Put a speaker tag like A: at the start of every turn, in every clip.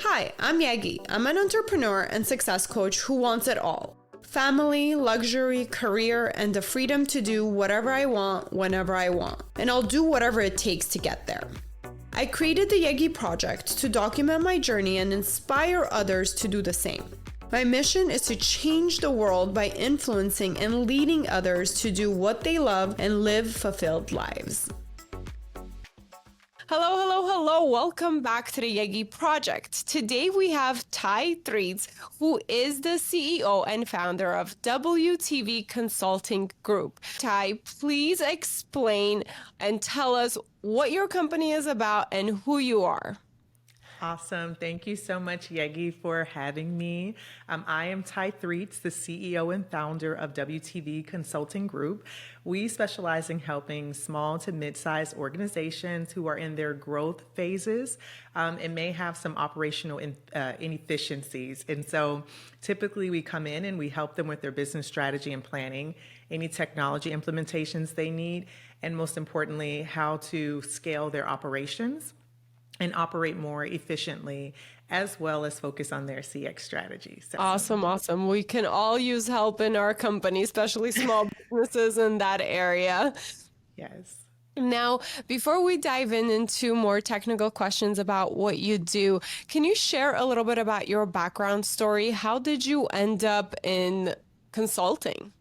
A: Hi, I'm Yegi. I'm an entrepreneur and success coach who wants it all. Family, luxury, career, and the freedom to do whatever I want, whenever I want. And I'll do whatever it takes to get there. I created the Yegi Project to document my journey and inspire others to do the same. My mission is to change the world by influencing and leading others to do what they love and live fulfilled lives. Hello. Welcome back to the Yegi Project. Today we have Tye Threats, who is the CEO and founder of WTV Consulting Group. Tye, please explain and tell us what your company is about and who you are.
B: Awesome. Thank you so much, Yegi, for having me. I am Tye Threats, the CEO and founder of WTV Consulting Group. We specialize in helping small to mid-sized organizations who are in their growth phases and may have some operational inefficiencies. And so typically we come in and we help them with their business strategy and planning, any technology implementations they need, and most importantly, how to scale their operations and operate more efficiently, as well as focus on their CX strategy. So.
A: Awesome. We can all use help in our company, especially small businesses in that area.
B: Yes.
A: Now, before we dive into more technical questions about what you do, can you share a little bit about your background story? How did you end up in consulting?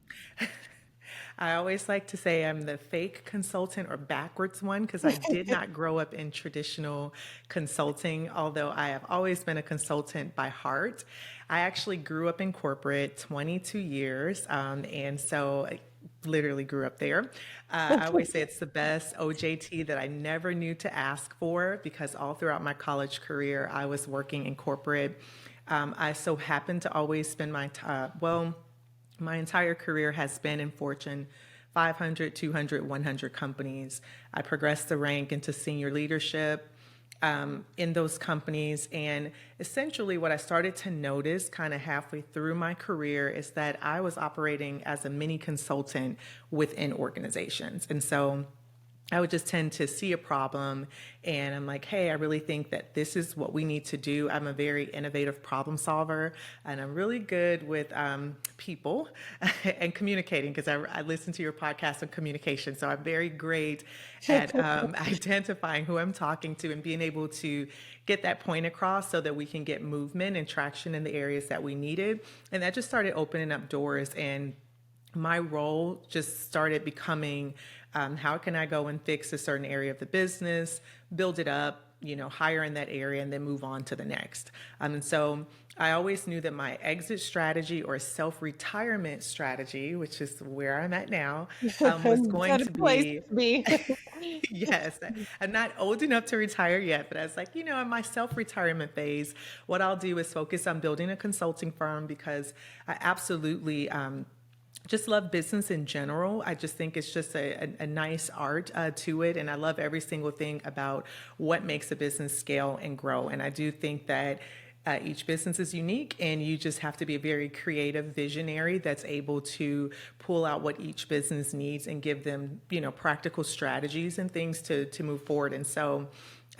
B: I always like to say I'm the fake consultant or backwards one because I did not grow up in traditional consulting, although I have always been a consultant by heart. I actually grew up in corporate 22 years, and so I literally grew up there. I always say it's the best OJT that I never knew to ask for because all throughout my college career, I was working in corporate. I so happened to always spend my entire career has been in Fortune 500, 200, 100 companies. I progressed the rank into senior leadership in those companies. And essentially what I started to notice kind of halfway through my career is that I was operating as a mini consultant within organizations. And so I would just tend to see a problem and I'm like, hey, I really think that this is what we need to do. I'm a very innovative problem solver and I'm really good with people and communicating because I listen to your podcast on communication. So I'm very great at identifying who I'm talking to and being able to get that point across so that we can get movement and traction in the areas that we needed. And that just started opening up doors and my role just started becoming how can I go and fix a certain area of the business, build it up, hire in that area and then move on to the next. And so I always knew that my exit strategy or self-retirement strategy, which is where I'm at now, was going to be. Yes, I'm not old enough to retire yet, but I was like, in my self-retirement phase, what I'll do is focus on building a consulting firm because I absolutely just love business in general. I just think it's just a nice art to it. And I love every single thing about what makes a business scale and grow. And I do think that each business is unique and you just have to be a very creative visionary that's able to pull out what each business needs and give them, practical strategies and things to move forward. And so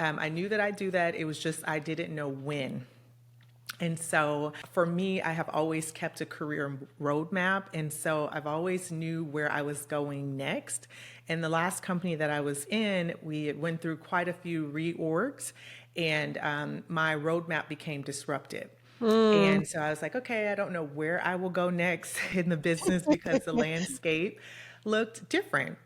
B: I knew that I'd do that. It was just, I didn't know when. And so for me, I have always kept a career roadmap. And so I've always knew where I was going next. And the last company that I was in, we went through quite a few reorgs and my roadmap became disrupted. And so I was like, okay, I don't know where I will go next in the business because the landscape looked different.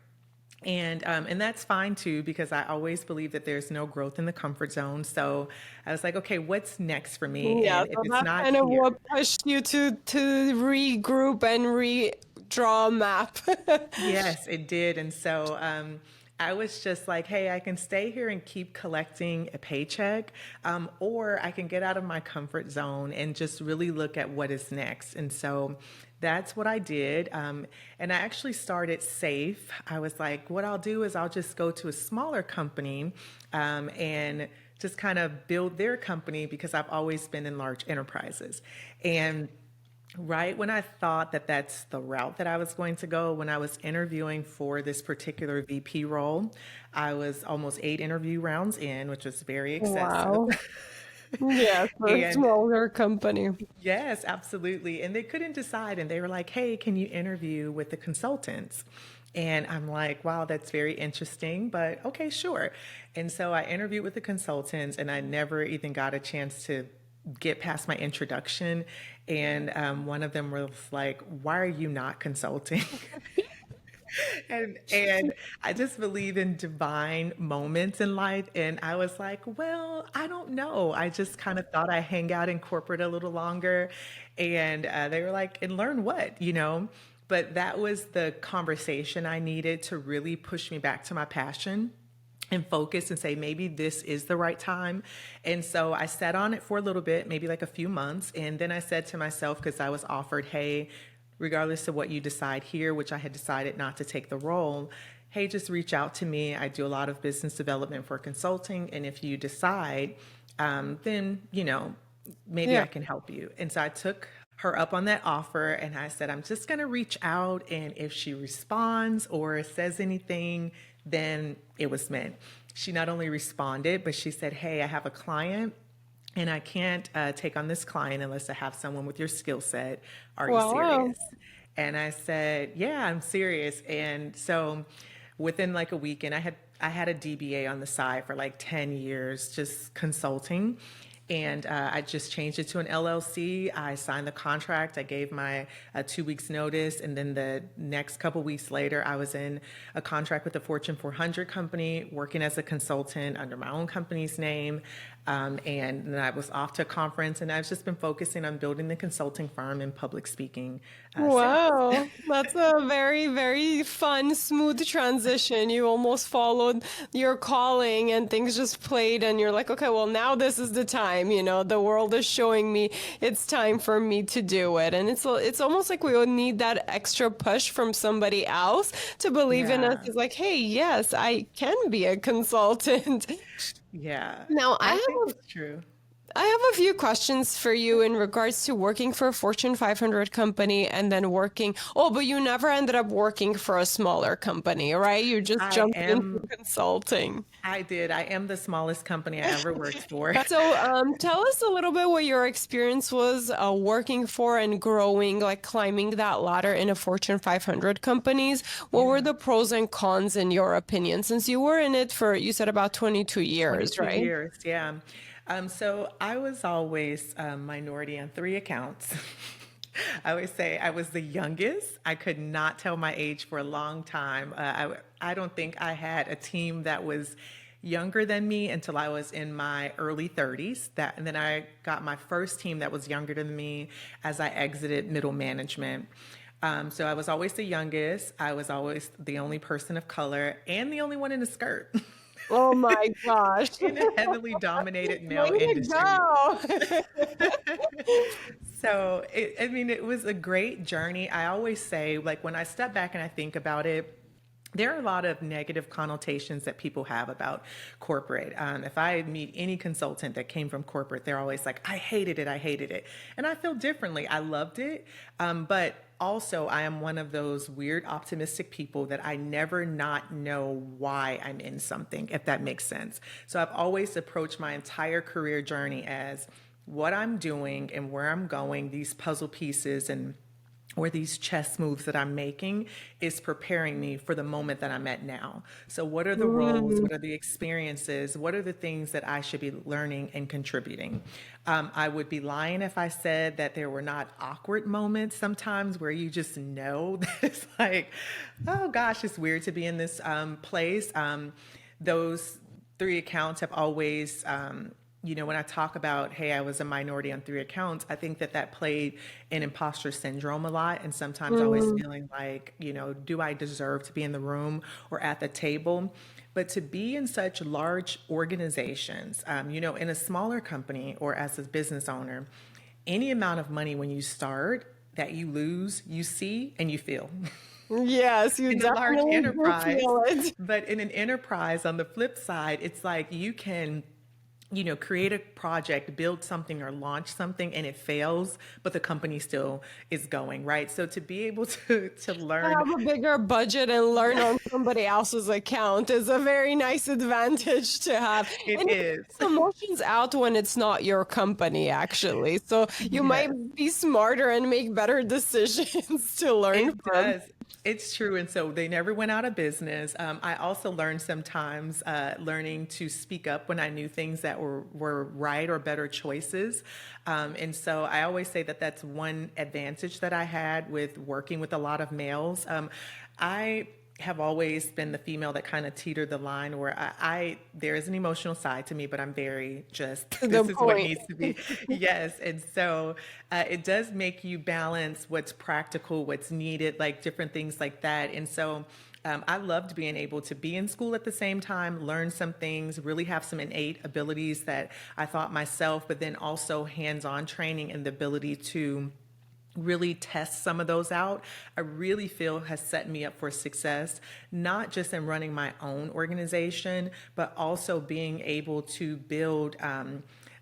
B: And that's fine too, because I always believe that there's no growth in the comfort zone. So I was like, okay, what's next for me?
A: Yeah,
B: and if
A: so
B: it's
A: that's
B: not
A: kind of
B: here,
A: what pushed you to regroup and redraw a map.
B: yes, it did. And so I was just like, hey, I can stay here and keep collecting a paycheck, or I can get out of my comfort zone and just really look at what is next. And so that's what I did. And I actually started safe. I was like, what I'll do is I'll just go to a smaller company and just kind of build their company because I've always been in large enterprises. And right when I thought that that's the route that I was going to go, when I was interviewing for this particular VP role, I was almost 8 interview rounds in, which was very excessive.
A: Wow. Yes, for a
B: And
A: smaller company.
B: yes, absolutely. And they couldn't decide. And they were like, hey, can you interview with the consultants? And I'm like, wow, that's very interesting, but okay, sure. And so I interviewed with the consultants, and I never even got a chance to get past my introduction. And one of them was like, why are you not consulting? And I just believe in divine moments in life. And I was like, well, I don't know. I just kind of thought I hang out in corporate a little longer. And they were like, and learn what, you know? But that was the conversation I needed to really push me back to my passion and focus and say, maybe this is the right time. And so I sat on it for a little bit, maybe like a few months. And then I said to myself, because I was offered, hey, regardless of what you decide here, which I had decided not to take the role, hey, just reach out to me. I do a lot of business development for consulting. And if you decide, then, you know, maybe
A: Yeah.
B: I can help you. And so I took her up on that offer, and I said, I'm just going to reach out. And if she responds or says anything, then it was meant. She not only responded, but she said, hey, I have a client and I can't take on this client unless I have someone with your skill set. Are you
A: Wow.
B: serious? And I said, yeah, I'm serious. And so within like a weekend, I had a DBA on the side for like 10 years, just consulting. And I just changed it to an LLC. I signed the contract. I gave my 2 weeks notice. And then the next couple weeks later, I was in a contract with a Fortune 400 company, working as a consultant under my own company's name. And then I was off to a conference, and I've just been focusing on building the consulting firm and public speaking since.
A: Wow, that's a very, very fun, smooth transition. You almost followed your calling and things just played, and you're like, okay, well, now this is the time, the world is showing me it's time for me to do it. And it's almost like we would need that extra push from somebody else to believe in us.
B: Yeah,
A: It's like, hey, yes, I can be a consultant.
B: yeah,
A: Now,
B: I think it's true.
A: I have a few questions for you in regards to working for a Fortune 500 company and then working. Oh, but you never ended up working for a smaller company, right? You just
B: I
A: jumped into
B: am,
A: consulting.
B: I did. I am the smallest company I ever worked for.
A: So, tell us a little bit what your experience was working for and growing, like climbing that ladder in a Fortune 500 companies. What were
B: Yeah.
A: the pros and cons in your opinion? Since you were in it for, you said about 22 years,
B: 22
A: right?
B: years, yeah. So I was always a minority on three accounts. I always say I was the youngest. I could not tell my age for a long time. I don't think I had a team that was younger than me until I was in my early 30s. And then I got my first team that was younger than me as I exited middle management. So I was always the youngest. I was always the only person of color and the only one in a skirt.
A: Oh my gosh.
B: In a heavily dominated male
A: Way to
B: industry.
A: go.
B: So, I mean, it was a great journey. I always say, like, when I step back and I think about it, there are a lot of negative connotations that people have about corporate. If I meet any consultant that came from corporate, they're always like, I hated it, I hated it. And I feel differently. I loved it. But also, I am one of those weird, optimistic people that I never not know why I'm in something, if that makes sense. So I've always approached my entire career journey as what I'm doing and where I'm going, these puzzle pieces and or these chess moves that I'm making is preparing me for the moment that I'm at now. So, what are the roles?
A: Mm,
B: What are the experiences? What are the things that I should be learning and contributing? I would be lying if I said that there were not awkward moments sometimes where you just know that it's like, oh gosh, it's weird to be in this place. Those three accounts have always when I talk about, hey, I was a minority on three accounts, I think that played in imposter syndrome a lot. And sometimes always
A: mm,
B: feeling like, do I deserve to be in the room or at the table? But to be in such large organizations, in a smaller company or as a business owner, any amount of money when you start that you lose, you see and you feel.
A: yes, you
B: In a large
A: definitely do
B: enterprise,
A: feel it.
B: but in an enterprise on the flip side, it's like you can create a project, build something or launch something and it fails, but the company still is going, right? So to be able to learn.
C: Have a bigger budget and learn on somebody else's account is a very nice advantage to have.
B: It
C: And it
B: is.
C: takes emotions out when it's not your company, actually. So you might
B: Yes.
C: be smarter and make better decisions to learn
B: It
C: from.
B: does. It's true. And so they never went out of business. I also learned sometimes learning to speak up when I knew things that were right or better choices. And so I always say that that's one advantage that I had with working with a lot of males. I have always been the female that kind of teetered the line where there is an emotional side to me, but I'm very just,
C: To the
B: this is what
C: point.
B: needs to be. Yes. And so it does make you balance what's practical, what's needed, like different things like that. And so I loved being able to be in school at the same time, learn some things, really have some innate abilities that I thought myself, but then also hands-on training and the ability to really test some of those out, I really feel has set me up for success, not just in running my own organization, but also being able to build.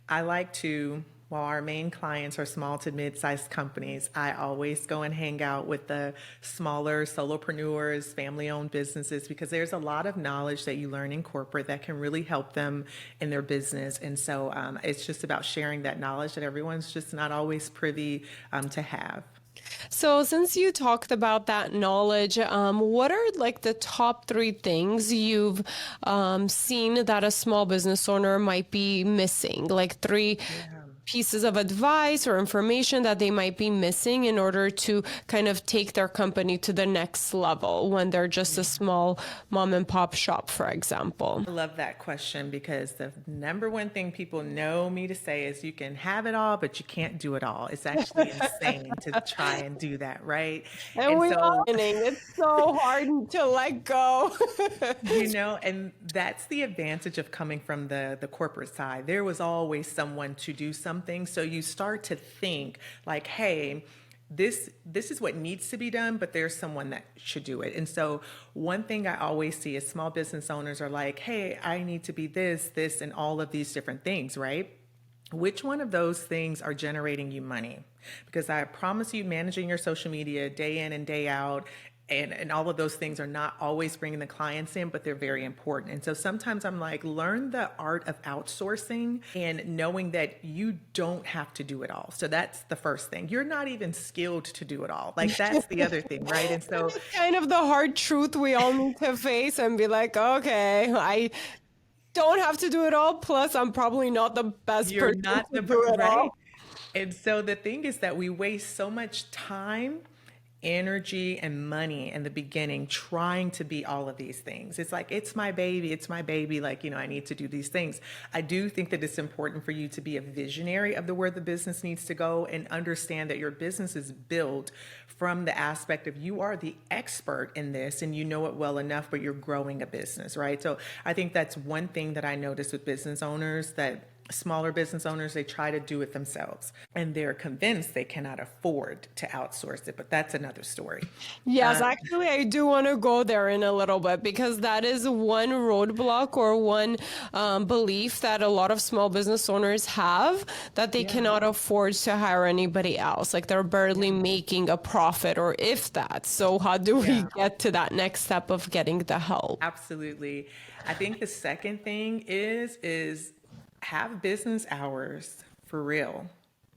B: I like to, while our main clients are small to mid-sized companies, I always go and hang out with the smaller solopreneurs, family-owned businesses, because there's a lot of knowledge that you learn in corporate that can really help them in their business. And so it's just about sharing that knowledge that everyone's just not always privy to have.
C: So, since you talked about that knowledge, what are like the top three things you've seen that a small business owner might be missing? Like three
B: Yeah.
C: pieces of advice or information that they might be missing in order to kind of take their company to the next level when they're just a small mom and pop shop, for example.
B: I love that question because the number one thing people know me to say is you can have it all, but you can't do it all. It's actually insane to try and do that, right?
C: And
B: And
C: we are
B: so,
C: learning. It's so hard to let go.
B: and that's the advantage of coming from the corporate side. There was always someone to do something. So you start to think like, hey, this is what needs to be done, but there's someone that should do it. And so one thing I always see is small business owners are like, hey, I need to be this, and all of these different things, right? Which one of those things are generating you money? Because I promise you, managing your social media day in and day out and all of those things are not always bringing the clients in, but they're very important. And so sometimes I'm like, learn the art of outsourcing and knowing that you don't have to do it all. So that's the first thing. You're not even skilled to do it all. Like that's the other thing, right? And so
C: Kind of the hard truth we all need to face and be like, okay, I don't have to do it all. Plus, I'm probably not the best
B: you're
C: person
B: not
C: to
B: the
C: do it
B: right.
C: all.
B: And so the thing is that we waste so much time, energy, and money in the beginning trying to be all of these things. It's like, it's my baby. It's my baby. Like, I need to do these things. I do think that it's important for you to be a visionary of where the business needs to go and understand that your business is built from the aspect of you are the expert in this and you know it well enough, but you're growing a business, right? So I think that's one thing that I notice with business owners, that smaller business owners, they try to do it themselves and they're convinced they cannot afford to outsource it, but that's another story.
C: Yes, actually, I do want to go there in a little bit because that is one roadblock or one belief that a lot of small business owners have, that they
B: Yeah.
C: cannot afford to hire anybody else. Like they're barely making a profit or if that. So how do we
B: Yeah.
C: get to that next step of getting the help?
B: Absolutely. I think the second thing is have business hours for real.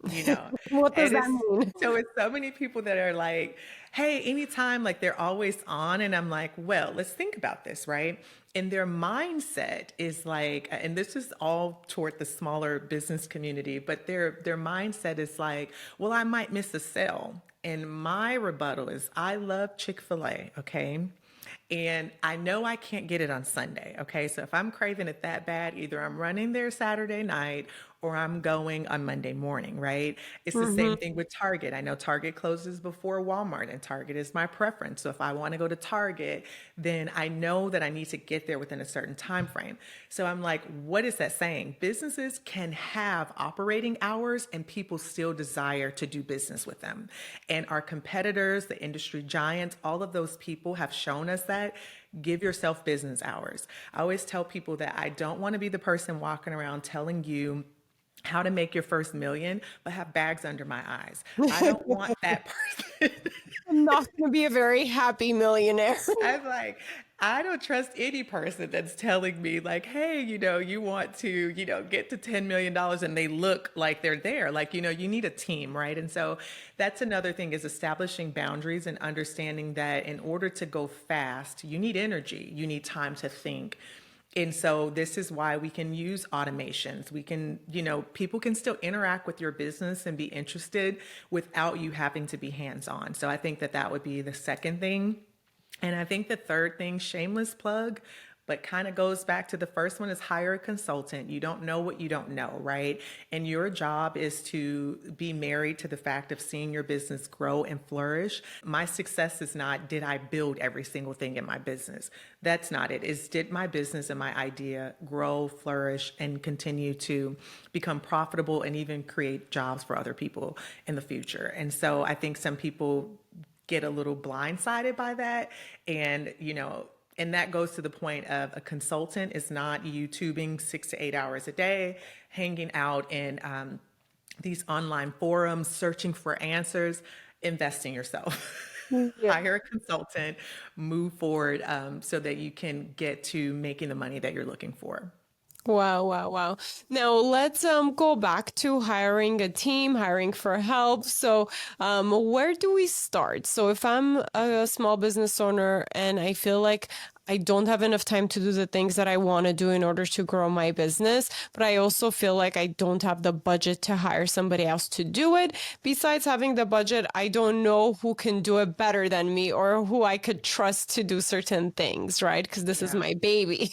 B: You know,
C: What does
B: and
C: that
B: it's
C: mean?
B: so it's so many people that are like, hey, anytime, like they're always on. And I'm like, well, let's think about this, right? And their mindset is like, and this is all toward the smaller business community, but their mindset is like, well, I might miss a sale. And my rebuttal is, I love Chick-fil-A, okay? And I know I can't get it on Sunday. Okay. So if I'm craving it that bad, either I'm running there Saturday night or I'm going on Monday morning, right? It's the same thing with Target. I know Target closes before Walmart, and Target is my preference. So if I want to go to Target, then I know that I need to get there within a certain time frame. So I'm like, what is that saying? Businesses can have operating hours and people still desire to do business with them. And our competitors, the industry giants, all of those people have shown us that. Give yourself business hours. I always tell people that I don't want to be the person walking around telling you how to make your first million, but have bags under my eyes. I don't want that person.
C: I'm not going to be a very happy millionaire.
B: I'm like, I don't trust any person that's telling me like, hey, you want to, get to $10 million and they look like they're there. Like, you need a team, right? And so that's another thing is establishing boundaries and understanding that in order to go fast, you need energy, you need time to think. And so this is why we can use automations. We can, people can still interact with your business and be interested without you having to be hands-on. So I think that would be the second thing. And I think the third thing, shameless plug, but kind of goes back to the first one, is hire a consultant. You don't know what you don't know, right? And your job is to be married to the fact of seeing your business grow and flourish. My success is not, did I build every single thing in my business? That's not it. It's, did my business and my idea grow, flourish, and continue to become profitable and even create jobs for other people in the future? And so I think some people get a little blindsided by that. And that goes to the point of a consultant is not YouTubing 6 to 8 hours a day, hanging out in these online forums, searching for answers. Invest in yourself.
C: Yeah.
B: Hire a consultant, move forward so that you can get to making the money that you're looking for.
C: Wow, wow, wow. Now let's go back to hiring a team, hiring for help. So where do we start? So if I'm a small business owner and I feel like I don't have enough time to do the things that I want to do in order to grow my business, but I also feel like I don't have the budget to hire somebody else to do it. Besides having the budget, I don't know who can do it better than me or who I could trust to do certain things, right? Because this is my baby.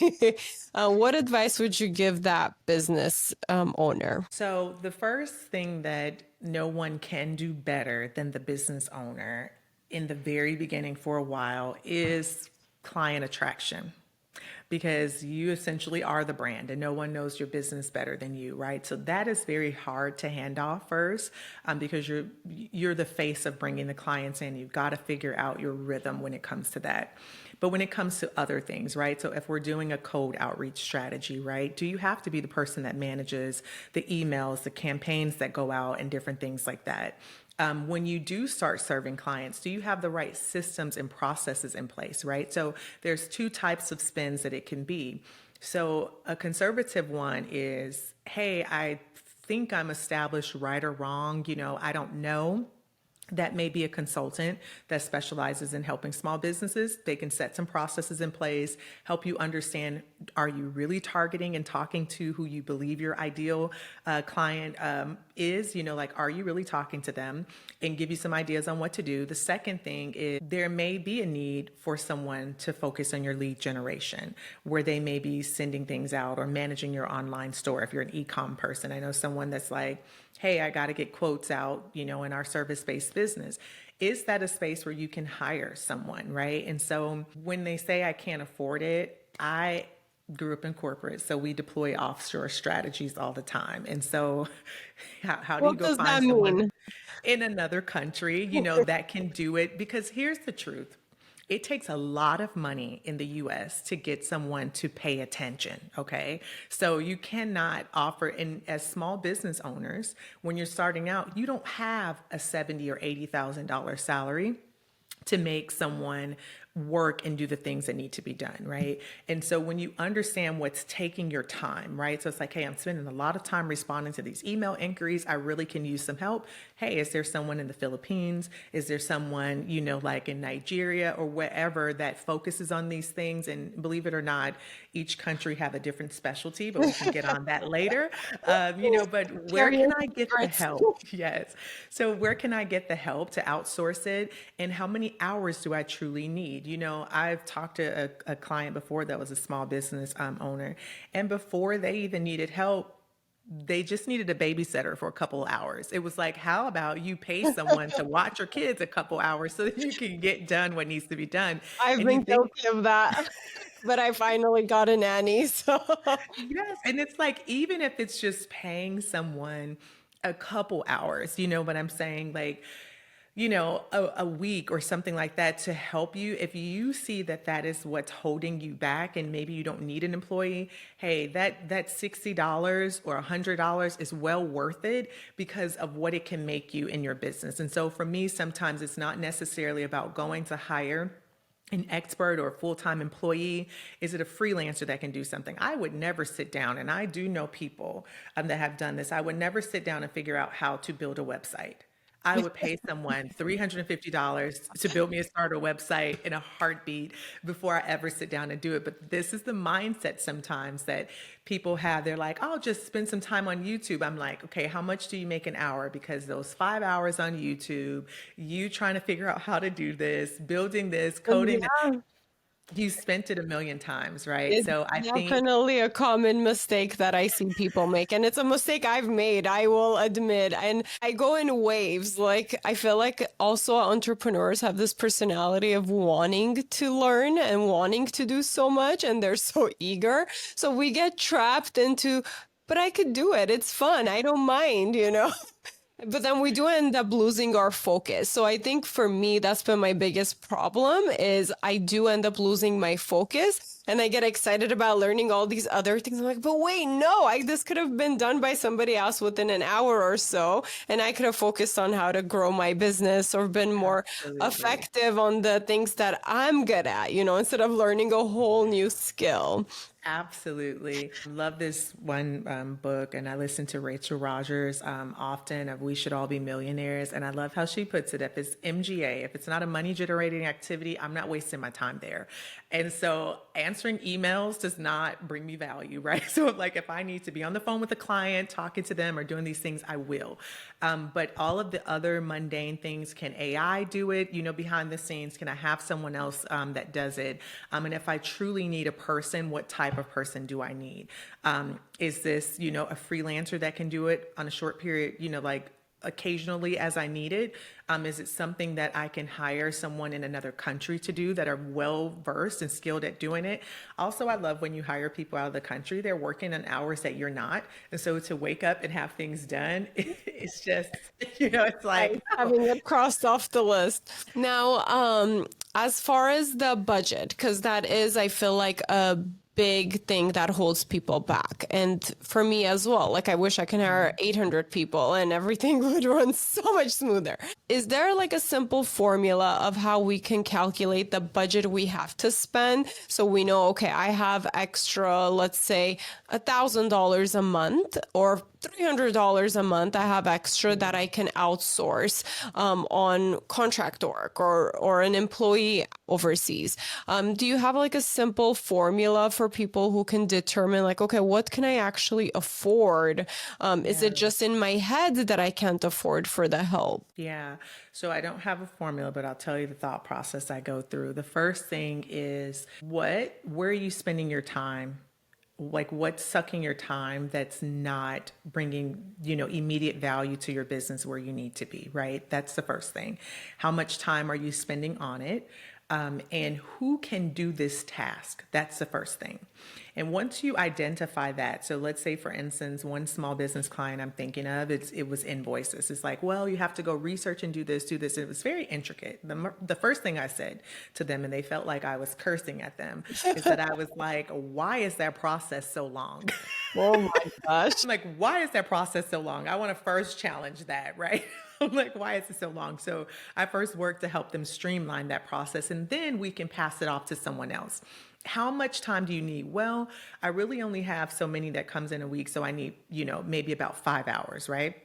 C: What advice would you give that business owner?
B: So the first thing that no one can do better than the business owner in the very beginning for a while is client attraction, because you essentially are the brand and no one knows your business better than you, right? So that is very hard to hand off first because you're the face of bringing the clients in. You've got to figure out your rhythm when it comes to that. But when it comes to other things, right? So if we're doing a cold outreach strategy, right? Do you have to be the person that manages the emails, the campaigns that go out and different things like that? When you do start serving clients, do you have the right systems and processes in place, right? So there's two types of spins that it can be. So a conservative one is, hey, I think I'm established, right or wrong, I don't know. That may be a consultant that specializes in helping small businesses. They can set some processes in place, help you understand, are you really targeting and talking to who you believe your ideal client is? Are you really talking to them, and give you some ideas on what to do. The second thing is there may be a need for someone to focus on your lead generation, where they may be sending things out or managing your online store. If you're an e-com person, I know someone that's like, hey, I got to get quotes out, in our service-based business. Is that a space where you can hire someone, right? And so when they say I can't afford it, I grew up in corporate, so we deploy offshore strategies all the time. And so how do you
C: What
B: go
C: does that
B: find someone
C: mean?
B: in another country, that can do it? Because here's the truth. It takes a lot of money in the US to get someone to pay attention, okay? So you cannot offer, and as small business owners, when you're starting out, you don't have a $70,000 or $80,000 salary to make someone work and do the things that need to be done, right? And so when you understand what's taking your time, right? So it's like, hey, I'm spending a lot of time responding to these email inquiries. I really can use some help. Hey, is there someone in the Philippines? Is there someone, like in Nigeria or wherever that focuses on these things? And believe it or not, each country have a different specialty, but we can get on that later. But where can I get the help? Yes. So where can I get the help to outsource it? And how many hours do I truly need? I've talked to a client before that was a small business owner, and before they even needed help, they just needed a babysitter for a couple of hours. It was like, how about you pay someone to watch your kids a couple hours so that you can get done what needs to be done?
C: I've
B: And you
C: been
B: think,
C: guilty of that, but I finally got a nanny. So
B: yes. And it's like, even if it's just paying someone a couple hours, you know what I'm saying? Like, a week or something like that to help you. If you see that that is what's holding you back and maybe you don't need an employee, hey, that $60 or $100 is well worth it because of what it can make you in your business. And so for me, sometimes it's not necessarily about going to hire an expert or a full-time employee. Is it a freelancer that can do something? I would never sit down, and I do know people that have done this. I would never sit down and figure out how to build a website. I would pay someone $350 to build me a starter website in a heartbeat before I ever sit down and do it. But this is the mindset sometimes that people have. They're like, I'll just spend some time on YouTube. I'm like, okay, how much do you make an hour? Because those 5 hours on YouTube, you trying to figure out how to do this, building this, coding,
C: yeah.
B: you spent it a million times, right?
C: It's
B: So I think
C: definitely a common mistake that I see people make. And it's a mistake I've made, I will admit. And I go in waves. Like, I feel like also entrepreneurs have this personality of wanting to learn and wanting to do so much, and they're so eager. So we get trapped into, but I could do it. It's fun. I don't mind. But then we do end up losing our focus. So I think for me, that's been my biggest problem is I do end up losing my focus and I get excited about learning all these other things. I'm like, but wait, no, this could have been done by somebody else within an hour or so. And I could have focused on how to grow my business or been more
B: absolutely.
C: effective on the things that I'm good at, instead of learning a whole new skill.
B: Absolutely. Love this one book, and I listen to Rachel Rogers often of We Should All Be Millionaires. And I love how she puts it. If it's MGA, if it's not a money generating activity, I'm not wasting my time there. And so answering emails does not bring me value, right? So like if I need to be on the phone with a client, talking to them or doing these things, I will. But all of the other mundane things, can AI do it? Behind the scenes, can I have someone else that does it? And if I truly need a person, what type of person do I need? Is this, a freelancer that can do it on a short period, like occasionally as I need it? Is it something that I can hire someone in another country to do that are well versed and skilled at doing it? Also, I love when you hire people out of the country, they're working on hours that you're not. And so to wake up and have things done, it's just, it's like, oh,
C: Having it crossed off the list. Now, as far as the budget, because that is, I feel like a big thing that holds people back. And for me as well, like I wish I can hire 800 people and everything would run so much smoother. Is there like a simple formula of how we can calculate the budget we have to spend so we know, okay, I have extra, let's say $1,000 a month or $300 a month I have extra that I can outsource on contract work or an employee overseas. Do you have like a simple formula for people who can determine like, okay, what can I actually afford? Is it just in my head that I can't afford for the help?
B: yeah. So I don't have a formula, but I'll tell you the thought process I go through. The first thing is where are you spending your time? Like what's sucking your time that's not bringing, immediate value to your business where you need to be, right? That's the first thing. How much time are you spending on it? And who can do this task? That's the first thing. And once you identify that, so let's say, for instance, one small business client I'm thinking of, it was invoices. It's like, well, you have to go research and do this. And it was very intricate. The first thing I said to them, and they felt like I was cursing at them, is that I was like, why is that process so long?
C: Oh my gosh.
B: I'm like, why is that process so long? I want to first challenge that, right? I'm like, why is it so long? So I first work to help them streamline that process, and then we can pass it off to someone else. How much time do you need? Well, I really only have so many that comes in a week, so I need, maybe about 5 hours, right?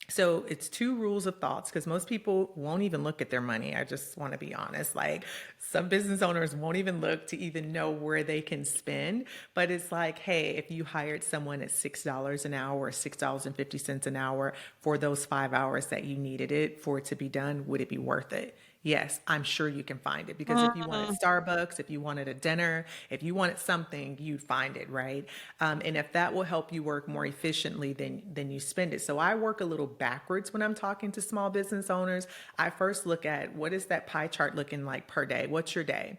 B: So it's two rules of thoughts, because most people won't even look at their money. I just want to be honest. Like some business owners won't even look to even know where they can spend. But it's like, hey, if you hired someone at $6 an hour or $6.50 an hour for those 5 hours that you needed it for it to be done, would it be worth it? yes, I'm sure you can find it, because if you wanted Starbucks, if you wanted a dinner, if you wanted something, you find it, right? And if that will help you work more efficiently, then you spend it. So I work a little backwards when I'm talking to small business owners. I first look at, what is that pie chart looking like per day? What's your day?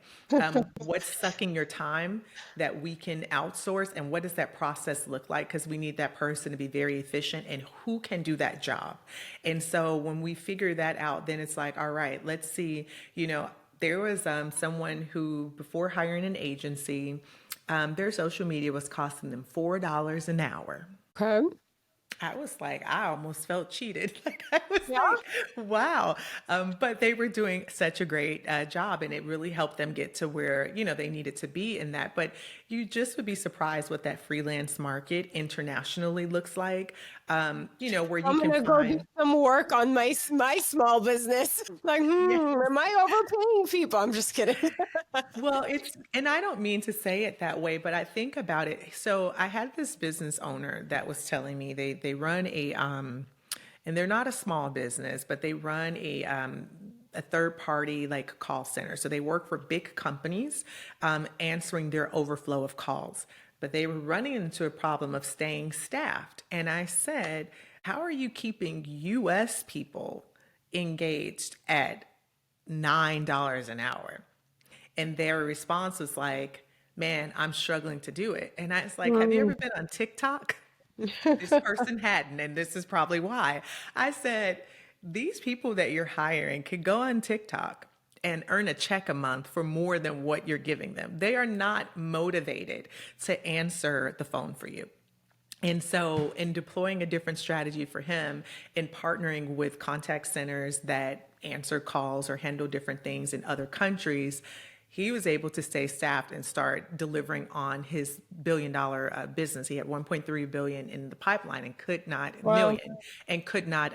B: What's sucking your time that we can outsource, and what does that process look like? Because we need that person to be very efficient, and who can do that job. And so when we figure that out, then it's like, all right, let's see, there was someone who, before hiring an agency, their social media was costing them $4 an hour.
C: Okay.
B: I was like, I almost felt cheated. Like, I was
C: Yeah.
B: like, wow. But they were doing such a great job, and it really helped them get to where, they needed to be in that. But you just would be surprised what that freelance market internationally looks like, where you
C: I'm
B: can
C: gonna go do
B: find.
C: some work on my small business. Like,
B: Yeah.
C: am I overpaying people? I'm just kidding.
B: Well, and I don't mean to say it that way, but I think about it. So I had this business owner that was telling me they run and they're not a small business, but they run a third party like call center. So they work for big companies, answering their overflow of calls. But they were running into a problem of staying staffed. And I said, how are you keeping US people engaged at $9 an hour? And their response was like, man, I'm struggling to do it. And I was like, have you ever been on TikTok? This person hadn't, and this is probably why. I said, these people that you're hiring could go on TikTok and earn a check a month for more than what you're giving them. They are not motivated to answer the phone for you. And so, in deploying a different strategy for him, in partnering with contact centers that answer calls or handle different things in other countries, he was able to stay staffed and start delivering on his billion-dollar business. He had 1.3 billion in the pipeline and could not
C: Wow.
B: million and could not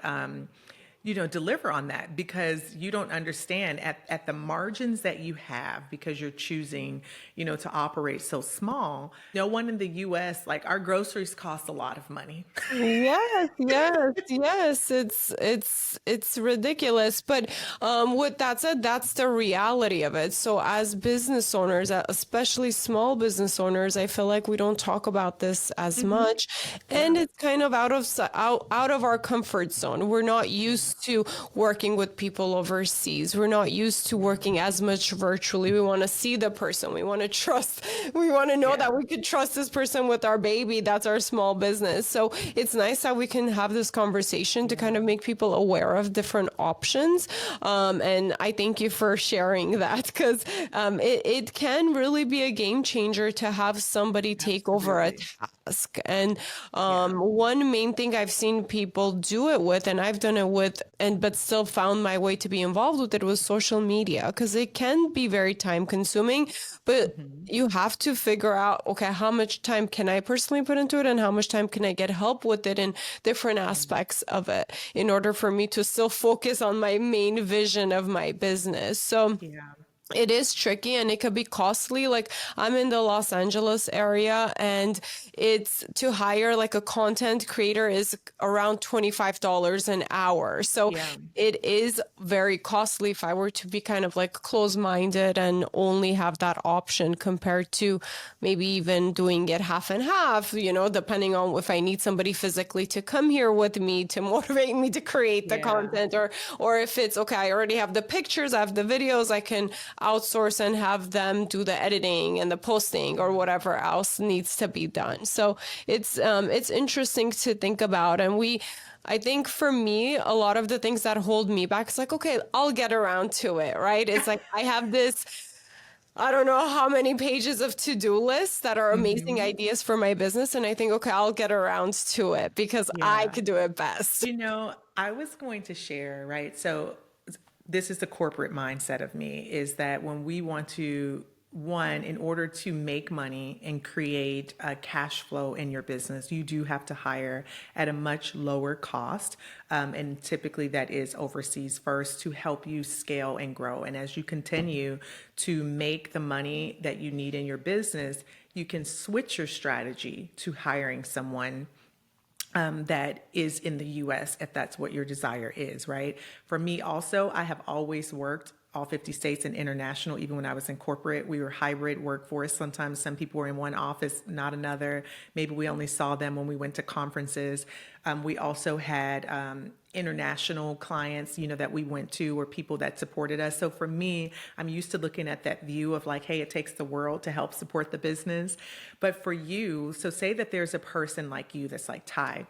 B: deliver on that, because you don't understand at the margins that you have, because you're choosing, to operate so small. No one in the US, like, our groceries cost a lot of money.
C: Yes, yes, yes. It's ridiculous. But with that said, that's the reality of it. So as business owners, especially small business owners, I feel like we don't talk about this as much, and it's kind of out of our comfort zone. We're not used to working with people overseas. We're not used to working as much virtually. We want to see the person. We want to trust. We want to know that we could trust this person with our baby. That's our small business. So it's nice that we can have this conversation to kind of make people aware of different options. And I thank you for sharing that, because it can really be a game changer to have somebody take over a task. And one main thing I've seen people do it with, and I've done it with, but still found my way to be involved with it, was social media, because it can be very time consuming, but you have to figure out, okay, how much time can I personally put into it, and how much time can I get help with it in different aspects of it, in order for me to still focus on my main vision of my business. So
B: Yeah.
C: it is tricky, and it could be costly. Like, I'm in the Los Angeles area, and it's to hire like a content creator is around $25 an hour. So
B: Yeah.
C: it is very costly if I were to be kind of like close-minded and only have that option, compared to maybe even doing it half and half, depending on if I need somebody physically to come here with me to motivate me to create the
B: Yeah.
C: content, or if it's okay, I already have the pictures, I have the videos, I can outsource and have them do the editing and the posting or whatever else needs to be done. So it's interesting to think about. And I think for me, a lot of the things that hold me back, it's like, okay, I'll get around to it, right? It's like, I have this, I don't know how many pages of to-do lists that are amazing ideas for my business. And I think, okay, I'll get around to it because I
B: Yeah.
C: could do it best.
B: I was going to share, right? So this is the corporate mindset of me, is that when we want to, one, in order to make money and create a cash flow in your business, you do have to hire at a much lower cost. And typically that is overseas first, to help you scale and grow. And as you continue to make the money that you need in your business, you can switch your strategy to hiring someone that is in the US, if that's what your desire is, right? For me also, I have always worked all 50 states and international. Even when I was in corporate, we were hybrid workforce. Sometimes some people were in one office, not another. Maybe we only saw them when we went to conferences. We also had international clients, that we went to, or people that supported us. So for me, I'm used to looking at that view of like, hey, it takes the world to help support the business. But for you, so say that there's a person like you that's like Tye,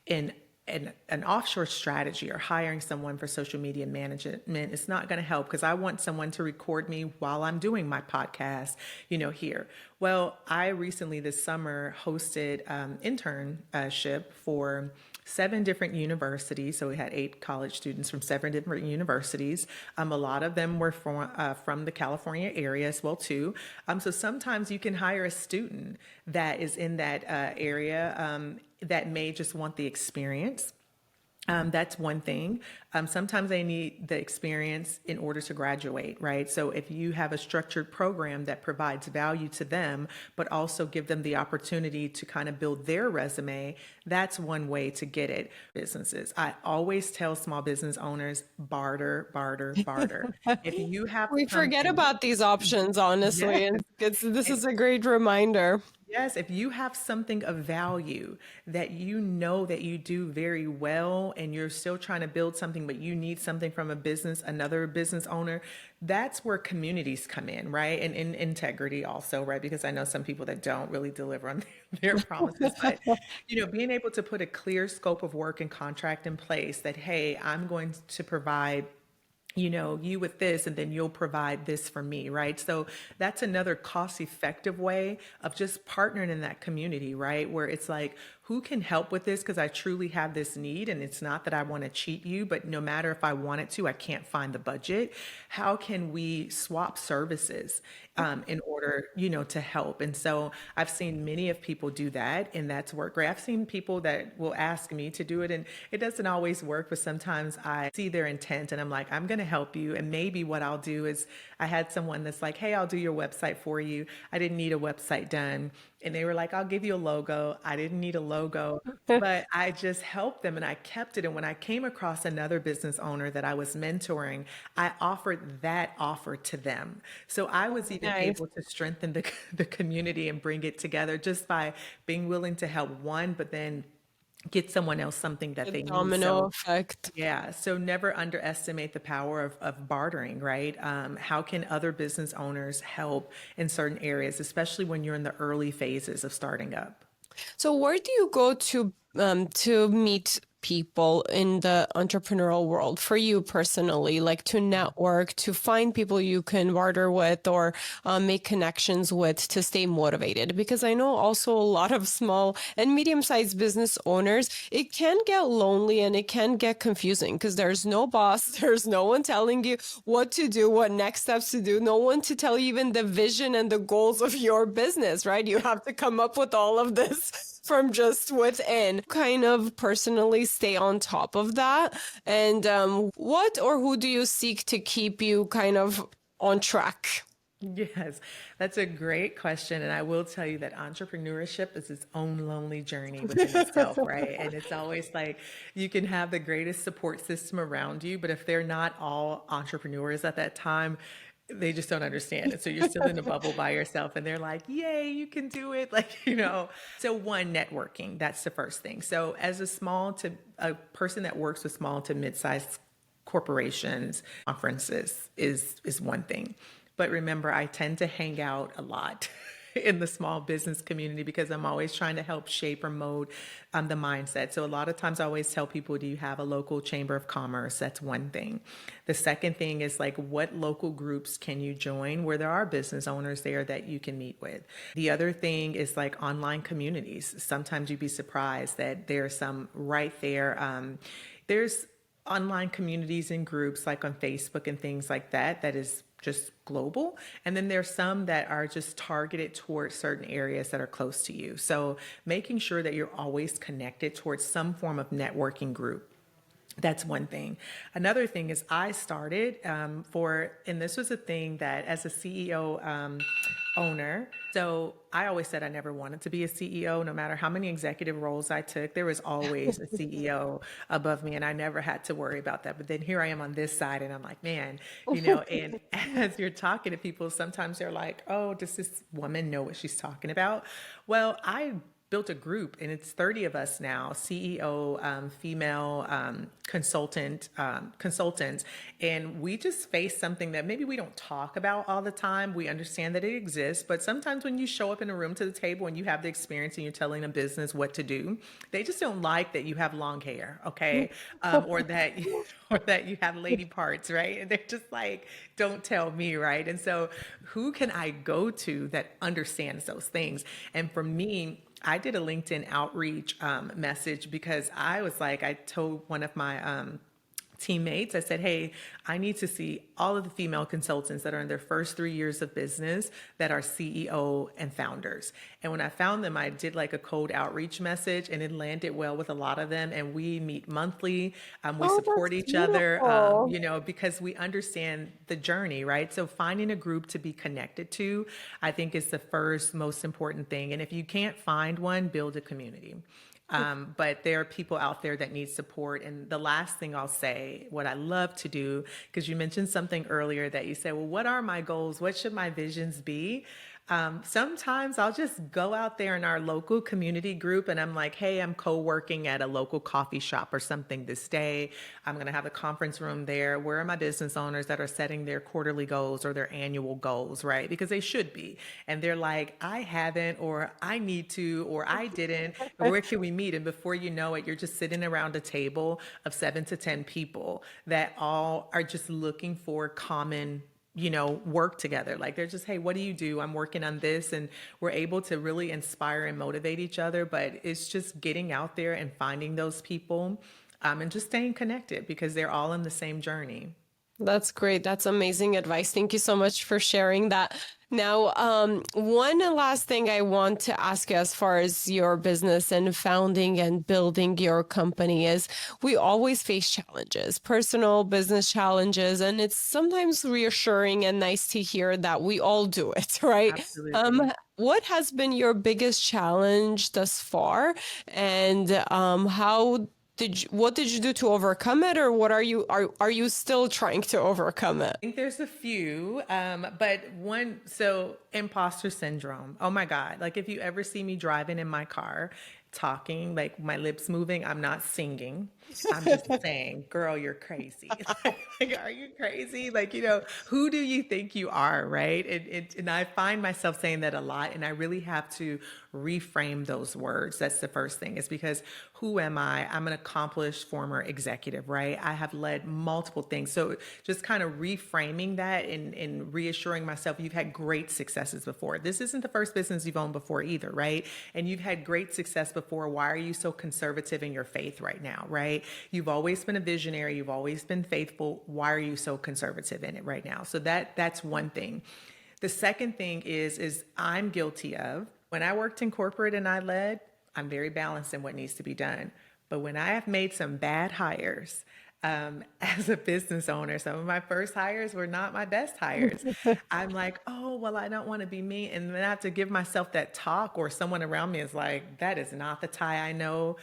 B: in an offshore strategy or hiring someone for social media management, it's not going to help because I want someone to record me while I'm doing my podcast, here. Well, I recently this summer hosted internship for 7 different universities. So we had 8 college students from 7 different universities. A lot of them were from the California area as well too. So sometimes you can hire a student that is in that area that may just want the experience. That's one thing. Sometimes they need the experience in order to graduate, right? So if you have a structured program that provides value to them, but also give them the opportunity to kind of build their resume, that's one way to get it. Businesses. I always tell small business owners, barter, barter, barter. If you have
C: We forget
B: something,
C: about these options, honestly.
B: yes,
C: And this is a great reminder.
B: yes, if you have something of value that you know that you do very well and you're still trying to build something, but you need something from another business owner, that's where communities come in, right? And in integrity also, right? Because I know some people that don't really deliver on their promises, but being able to put a clear scope of work and contract in place that, hey, I'm going to provide you with this, and then you'll provide this for me, right? So that's another cost-effective way of just partnering in that community, right? Where it's like, who can help with this? Because I truly have this need, and it's not that I want to cheat you, but no matter if I wanted to, I can't find the budget. How can we swap services in order, to help? And so I've seen many of people do that, and that's worked great. I've seen people that will ask me to do it, and it doesn't always work, but sometimes I see their intent, and I'm like, I'm going to help you. And maybe what I'll do is, I had someone that's like, hey, I'll do your website for you. I didn't need a website done. And they were like, I'll give you a logo. I didn't need a logo, but I just helped them and I kept it. And when I came across another business owner that I was mentoring, I offered that offer to them. So I was even
C: Nice.
B: able to strengthen the community and bring it together just by being willing to help one, but then get someone else something that
C: The
B: they need.
C: domino
B: So
C: effect.
B: yeah, so never underestimate the power of bartering, right? How can other business owners help in certain areas, especially when you're in the early phases of starting up?
C: So where do you go to meet people in the entrepreneurial world for you personally, like to network, to find people you can barter with or make connections with to stay motivated? Because I know also a lot of small and medium-sized business owners, it can get lonely and it can get confusing because there's no boss, there's no one telling you what to do, what next steps to do, no one to tell you even the vision and the goals of your business, right? You have to come up with all of this from just within. Kind of personally stay on top of that. And what or who do you seek to keep you kind of on track?
B: Yes, that's a great question. And I will tell you that entrepreneurship is its own lonely journey within itself, right? And it's always like you can have the greatest support system around you, but if they're not all entrepreneurs at that time, they just don't understand it. So you're still in a bubble by yourself and they're like, yay, you can do it. So one, networking, that's the first thing. So as a person that works with small to mid-sized corporations, conferences is one thing. But remember, I tend to hang out a lot in the small business community because I'm always trying to help shape or mold the mindset. So a lot of times I always tell people, do you have a local chamber of commerce? That's one thing. The second thing is like, what local groups can you join where there are business owners there that you can meet with? The other thing is like online communities. Sometimes you'd be surprised that there's some right there. There's online communities and groups like on Facebook and things like that is just global. And then there's some that are just targeted towards certain areas that are close to you. So making sure that you're always connected towards some form of networking group. That's one thing. Another thing is I started and this was a thing that as a CEO owner. So I always said I never wanted to be a CEO. No matter how many executive roles I took, there was always a CEO above me, and I never had to worry about that. But then here I am on this side, and I'm like, man, and as you're talking to people, sometimes they're like, oh, does this woman know what she's talking about? Well, I built a group, and it's 30 of us now, CEO, female consultants, and we just face something that maybe we don't talk about all the time. We understand that it exists, but sometimes when you show up in a room to the table and you have the experience and you're telling a business what to do, they just don't like that you have long hair, okay, or that or that you have lady parts, right? And they're just like, don't tell me, right? And so, who can I go to that understands those things? And for me, I did a LinkedIn outreach message because I was like, I told one of my teammates, I said, hey, I need to see all of the female consultants that are in their first 3 years of business that are CEO and founders. And when I found them, I did like a cold outreach message, and it landed well with a lot of them. And we meet monthly. We support
C: that's
B: each other,
C: beautiful.
B: because we understand the journey, right? So finding a group to be connected to, I think, is the first most important thing. And if you can't find one, build a community. But there are people out there that need support. And the last thing I'll say, what I love to do, because you mentioned something earlier that you said, well, what are my goals? What should my visions be? Sometimes I'll just go out there in our local community group and I'm like, hey, I'm co-working at a local coffee shop or something this day. I'm going to have a conference room there. Where are my business owners that are setting their quarterly goals or their annual goals, right? Because they should be. And they're like, I haven't, or I need to, or I didn't. And where can we meet? And before you know it, you're just sitting around a table of 7 to 10 people that all are just looking for common work together. Like they're just, hey, what do you do? I'm working on this. And we're able to really inspire and motivate each other. But it's just getting out there and finding those people and just staying connected because they're all in the same journey.
C: That's great. That's amazing advice. Thank you so much for sharing that. Now, one last thing I want to ask you as far as your business and founding and building your company is we always face challenges, personal business challenges, and it's sometimes reassuring and nice to hear that we all do it, right?
B: Absolutely.
C: What has been your biggest challenge thus far, and what did you do to overcome it, or what are you still trying to overcome it?
B: I think there's a few, but so imposter syndrome. Oh my God. Like if you ever see me driving in my car, talking, like my lips moving, I'm not singing. I'm just saying, girl, you're crazy. Like, are you crazy? Like, who do you think you are? Right. And I find myself saying that a lot. And I really have to reframe those words. That's the first thing, is because who am I? I'm an accomplished former executive, right? I have led multiple things. So just kind of reframing that and reassuring myself, you've had great successes before. This isn't the first business you've owned before either, right? And you've had great success before. Why are you so conservative in your faith right now, right? You've always been a visionary. You've always been faithful. Why are you so conservative in it right now? So that's one thing. The second thing is I'm guilty of, when I worked in corporate and I led, I'm very balanced in what needs to be done. But when I have made some bad hires, as a business owner, some of my first hires were not my best hires. I'm like, oh, well, I don't want to be me. And then I have to give myself that talk, or someone around me is like, that is not the Tye I know.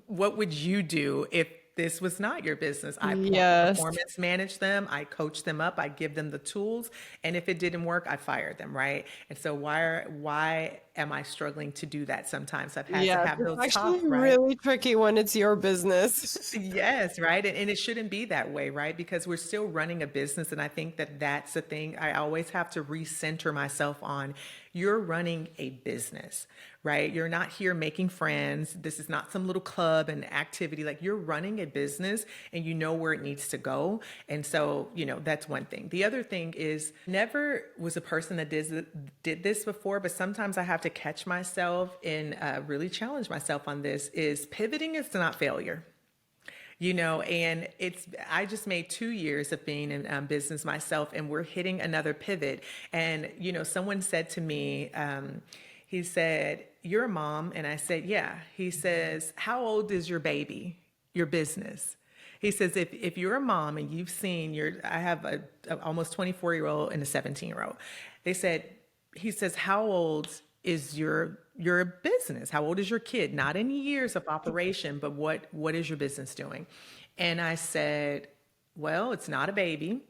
B: What would you do if this was not your business? I
C: Yes.
B: performance manage them. I coach them up. I give them the tools. And if it didn't work, I fire them, right? And so why am I struggling to do that sometimes? I've had to
C: Yes,
B: have
C: it's
B: those
C: actually
B: talks, right?
C: really tricky when it's your business.
B: Yes, right. And it shouldn't be that way, right? Because we're still running a business. And I think that that's the thing I always have to recenter myself on. You're running a business, right? You're not here making friends. This is not some little club and activity. Like, you're running a business and you know where it needs to go. And so, that's one thing. The other thing is, never was a person that did this before, but sometimes I have to catch myself and really challenge myself on this, is pivoting is not failure. And I just made 2 years of being in business myself, and we're hitting another pivot. And, someone said to me, he said, you're a mom. And I said, yeah. He says, how old is your baby, your business? He says, if you're a mom and you've seen I have a almost 24-year-old and a 17-year-old. They said, he says, how old is your business? How old is your kid? Not in years of operation, but what is your business doing? And I said, well, it's not a baby.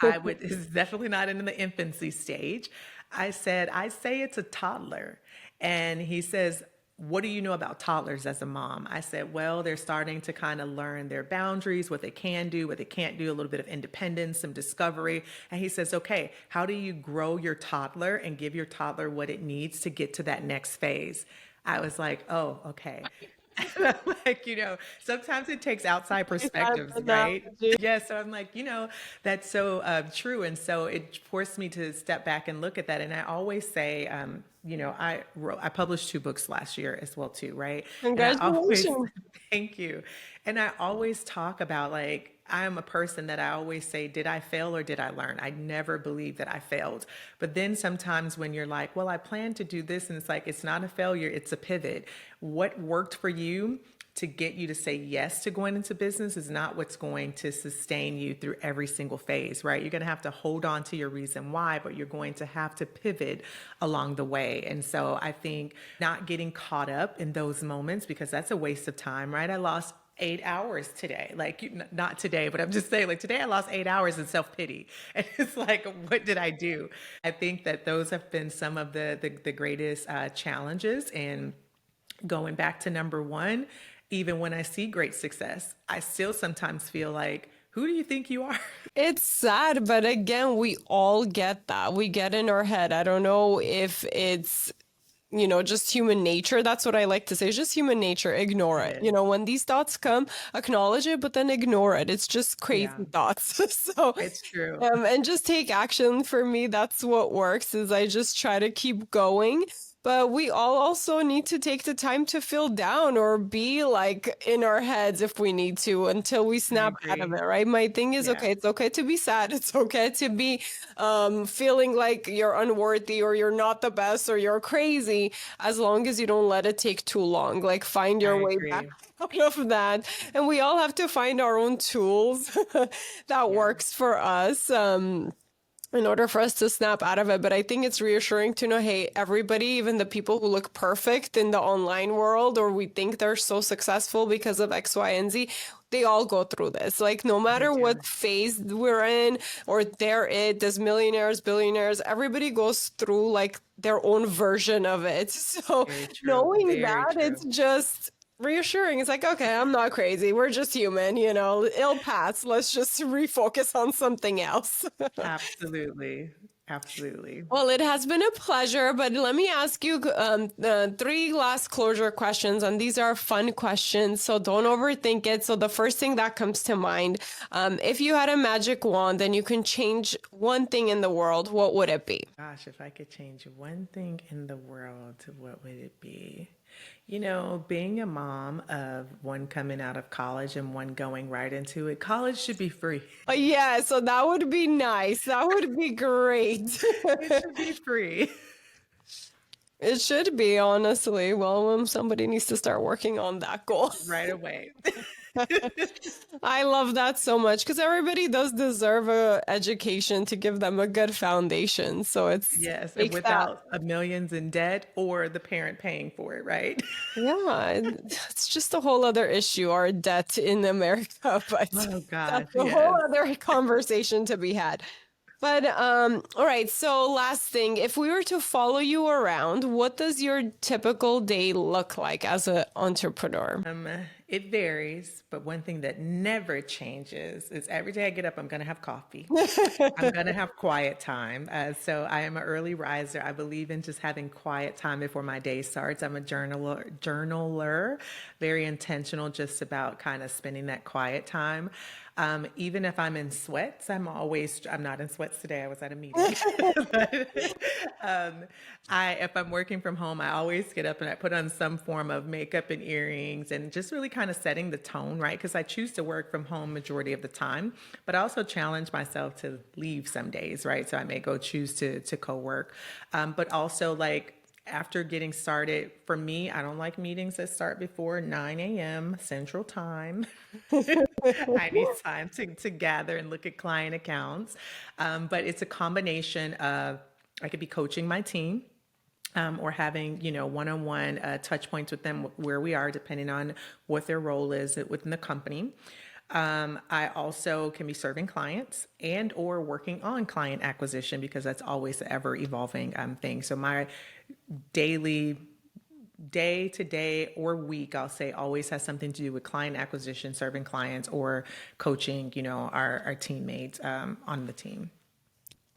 B: It's definitely not in the infancy stage. I said, I say it's a toddler. And he says, what do you know about toddlers as a mom? I said, well, they're starting to kind of learn their boundaries, what they can do, what they can't do, a little bit of independence, some discovery. And he says, okay, how do you grow your toddler and give your toddler what it needs to get to that next phase? I was like, oh, okay. Like, sometimes it takes outside perspectives, right? Yeah. So I'm like, that's so true. And so it forced me to step back and look at that. And I always say, I published 2 books last year as well too, right? And I always,
C: Congratulations.
B: thank you. And I always talk about like, I'm a person that I always say, did I fail or did I learn? I never believe that I failed. But then sometimes when you're like, well, I plan to do this, and it's like, it's not a failure, it's a pivot. What worked for you to get you to say yes to going into business is not what's going to sustain you through every single phase, right? You're going to have to hold on to your reason why, but you're going to have to pivot along the way. And so I think not getting caught up in those moments, because that's a waste of time, right? I lost 8 hours today. Like, not today, but I'm just saying, like, today I lost 8 hours in self-pity. And it's like, what did I do? I think that those have been some of the greatest challenges. And going back to number one, even when I see great success, I still sometimes feel like, who do you think you are?
C: It's sad, but again, we all get that. We get in our head. I don't know if it's just human nature. That's what I like to say. It's just human nature. Ignore it.
B: It is.
C: When these thoughts come, acknowledge it, but then ignore it. It's just crazy
B: Yeah,
C: thoughts. So,
B: it's true.
C: and just take action. For me, that's what works is I just try to keep going. But we all also need to take the time to feel down or be like in our heads if we need to until we
B: I
C: snap out of
B: agree.
C: it, right? My thing is,
B: Yeah,
C: okay, it's okay to be sad. It's okay to be feeling like you're unworthy or you're not the best or you're crazy, as long as you don't let it take too long. Like find
B: I
C: your way back
B: agree.
C: out of that. And we all have to find our own tools that
B: Yeah,
C: works for us. In order for us to snap out of it. But I think it's reassuring to know, hey, everybody, even the people who look perfect in the online world, or we think they're so successful because of X, Y, and Z, they all go through this. Like, no
B: they
C: matter
B: do.
C: what phase we're in, or there's millionaires, billionaires, everybody goes through like their own version of it. So
B: Very true.
C: knowing
B: Very
C: that,
B: true.
C: it's just reassuring. It's like, okay, I'm not crazy. We're just human, it'll pass. Let's just refocus on something else.
B: Absolutely. Absolutely.
C: Well, it has been a pleasure, but let me ask you 3 last closure questions, and these are fun questions, so don't overthink it. So the first thing that comes to mind, if you had a magic wand and you can change one thing in the world, what would it be?
B: Gosh, if I could change one thing in the world, what would it be? Being a mom of one coming out of college and one going right into it, college should be free.
C: Yeah, so that would be nice. That would be great.
B: It should be free.
C: It should be, honestly. Well, somebody needs to start working on that goal.
B: Right away.
C: I love that so much because everybody does deserve a education to give them a good foundation. So
B: Yes, and
C: takes that.
B: without a millions in debt or the parent paying for it, right?
C: Yeah, it's just a whole other issue, our debt in America, but
B: Oh gosh,
C: that's a whole
B: yes.
C: other conversation to be had. But all right, so last thing, if we were to follow you around, what does your typical day look like as an entrepreneur?
B: Um, it varies, but one thing that never changes is every day I get up, I'm going to have coffee. I'm going to have quiet time. So I am an early riser. I believe in just having quiet time before my day starts. I'm a journaler, very intentional just about kind of spending that quiet time. Even if I'm in sweats, I'm not in sweats today. I was at a meeting. But, if I'm working from home, I always get up and I put on some form of makeup and earrings and just really kind of setting the tone, right? Because I choose to work from home majority of the time, but I also challenge myself to leave some days, right? So I may go choose to co-work. But also like, after getting started, for me, I don't like meetings that start before 9 a.m. Central Time. I need time to gather and look at client accounts. But it's a combination of I could be coaching my team, or having, one-on-one touch points with them where we are, depending on what their role is within the company. I also can be serving clients and or working on client acquisition, because that's always the ever evolving thing. So my daily, day to day or week, I'll say, always has something to do with client acquisition, serving clients, or coaching, our teammates on the team.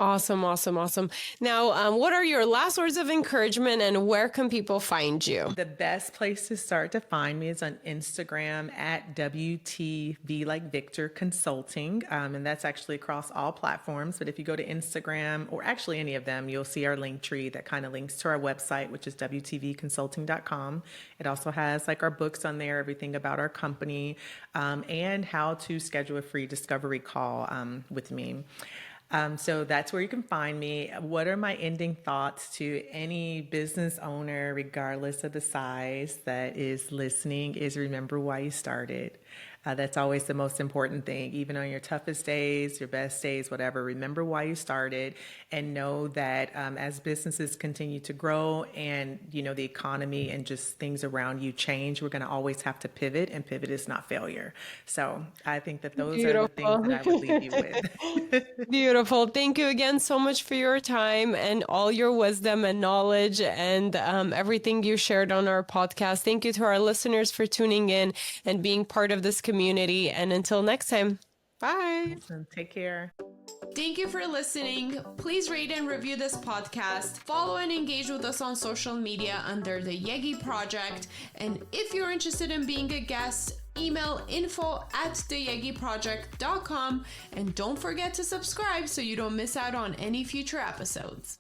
C: Awesome, awesome, awesome. Now, what are your last words of encouragement, and where can people find you?
B: The best place to start to find me is on Instagram at WTV, like Victor Consulting. And that's actually across all platforms. But if you go to Instagram, or actually any of them, you'll see our link tree that kind of links to our website, which is WTVconsulting.com. It also has like our books on there, everything about our company, and how to schedule a free discovery call with me. So that's where you can find me. What are my ending thoughts to any business owner, regardless of the size, that is listening, is remember why you started. That's always the most important thing, even on your toughest days, your best days, whatever. Remember why you started, and know that as businesses continue to grow and, the economy and just things around you change, we're going to always have to pivot, and pivot is not failure. So I think that those are the things that I would leave you with.
C: Beautiful. Thank you again so much for your time and all your wisdom and knowledge, and everything you shared on our podcast. Thank you to our listeners for tuning in and being part of this community. And until next time, bye.
B: Take care.
A: Thank you for listening. Please rate and review this podcast. Follow and engage with us on social media under the Yegi Project. And if you're interested in being a guest, email info@theyegiproject.com. And don't forget to subscribe so you don't miss out on any future episodes.